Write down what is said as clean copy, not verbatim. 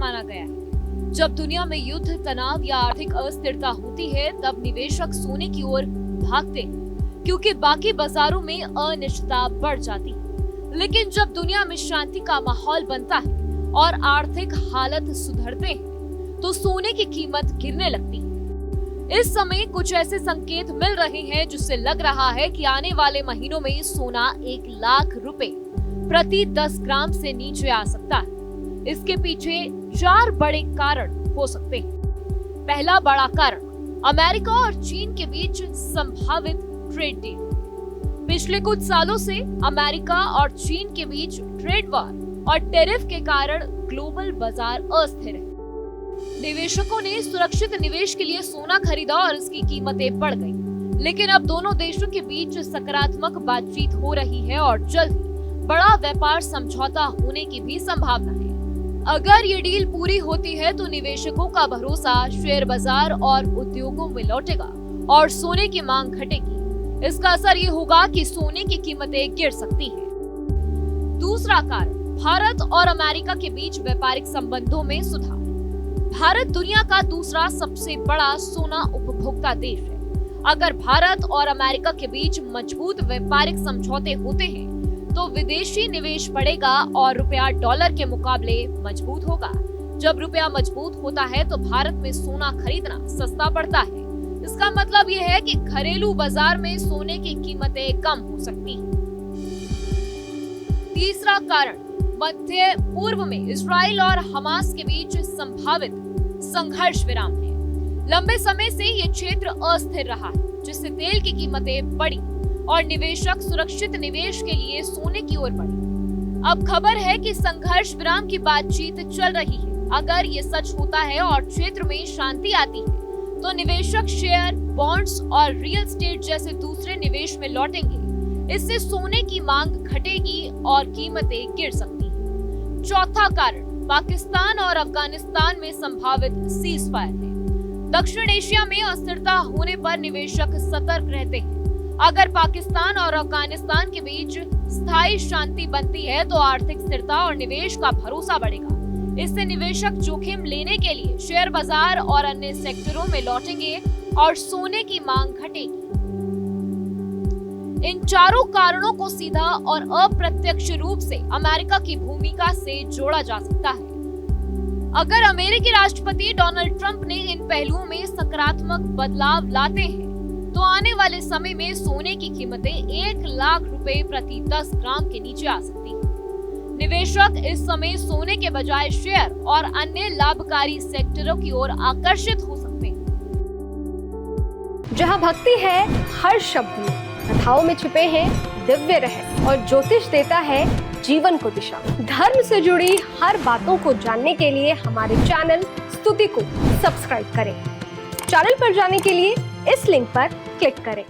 माना गया है। जब दुनिया में युद्ध, तनाव या आर्थिक अस्थिरता होती है, तब निवेशक सोने की ओर भागते हैं, क्योंकि बाकी बाजारों में अनिश्चितता बढ़ जाती है। लेकिन जब दुनिया में शांति का माहौल बनता है और आर्थिक हालत सुधरते हैं, तो सोने की कीमत गिरने लगती है। इस समय कुछ ऐसे संकेत मिल रहे हैं जिससे लग रहा है कि आने वाले महीनों में सोना 1 लाख रुपए प्रति 10 ग्राम से नीचे आ सकता है। इसके पीछे 4 बड़े कारण हो सकते हैं। पहला बड़ा कारण, अमेरिका और चीन के बीच संभावित ट्रेड डील। पिछले कुछ सालों से अमेरिका और चीन के बीच ट्रेड वॉर और टैरिफ के कारण ग्लोबल बाजार अस्थिर है। निवेशकों ने सुरक्षित निवेश के लिए सोना खरीदा और इसकी कीमतें बढ़ गई। लेकिन अब दोनों देशों के बीच सकारात्मक बातचीत हो रही है और जल्द ही बड़ा व्यापार समझौता होने की भी संभावना है। अगर ये डील पूरी होती है तो निवेशकों का भरोसा शेयर बाजार और उद्योगों में लौटेगा और सोने की मांग घटेगी। इसका असर ये होगा कि सोने की कीमतें गिर सकती है। दूसरा कारण, भारत और अमेरिका के बीच व्यापारिक संबंधों में सुधार। भारत दुनिया का दूसरा सबसे बड़ा सोना उपभोक्ता देश है। अगर भारत और अमेरिका के बीच मजबूत व्यापारिक समझौते होते हैं, तो विदेशी निवेश बढ़ेगा और रुपया डॉलर के मुकाबले मजबूत होगा। जब रुपया मजबूत होता है तो भारत में सोना खरीदना सस्ता पड़ता है। इसका मतलब ये है कि घरेलू बाजार में सोने की कीमतें कम हो सकती हैं। तीसरा कारण, मध्य पूर्व में इजराइल और हमास के बीच संभावित संघर्ष विराम है। लंबे समय से ये क्षेत्र अस्थिर रहा है, जिससे तेल की कीमतें बढ़ी और निवेशक सुरक्षित निवेश के लिए सोने की ओर बढ़े। अब खबर है कि संघर्ष विराम की बातचीत चल रही है। अगर ये सच होता है और क्षेत्र में शांति आती है, तो निवेशक शेयर, बॉन्ड्स और रियल एस्टेट जैसे दूसरे निवेश में लौटेंगे। इससे सोने की मांग घटेगी और कीमतें गिर सकती हैं। चौथा कारण, पाकिस्तान और अफगानिस्तान में संभावित सीज फायर है। दक्षिण एशिया में अस्थिरता होने पर निवेशक सतर्क रहते हैं। अगर पाकिस्तान और अफगानिस्तान के बीच स्थायी शांति बनती है तो आर्थिक स्थिरता और निवेश का भरोसा बढ़ेगा। इससे निवेशक जोखिम लेने के लिए शेयर बाजार और अन्य सेक्टरों में लौटेंगे और सोने की मांग घटेगी। इन चारों कारणों को सीधा और अप्रत्यक्ष रूप से अमेरिका की भूमिका से जोड़ा जा सकता है। अगर अमेरिकी राष्ट्रपति डोनाल्ड ट्रंप ने इन पहलुओं में सकारात्मक बदलाव लाते हैं, तो आने वाले समय में सोने की कीमतें 1 लाख रुपए प्रति 10 ग्राम के नीचे आ सकती हैं। निवेशक इस समय सोने के बजाय शेयर और अन्य लाभकारी सेक्टरों की ओर आकर्षित हो सकते हैं। जहां भक्ति है हर शब्द में, कथाओं में छुपे हैं दिव्य रहस्य और ज्योतिष देता है जीवन को दिशा। धर्म से जुड़ी हर बातों को जानने के लिए हमारे चैनल स्तुति को सब्सक्राइब करें। चैनल पर जाने के लिए इस लिंक पर क्लिक करें।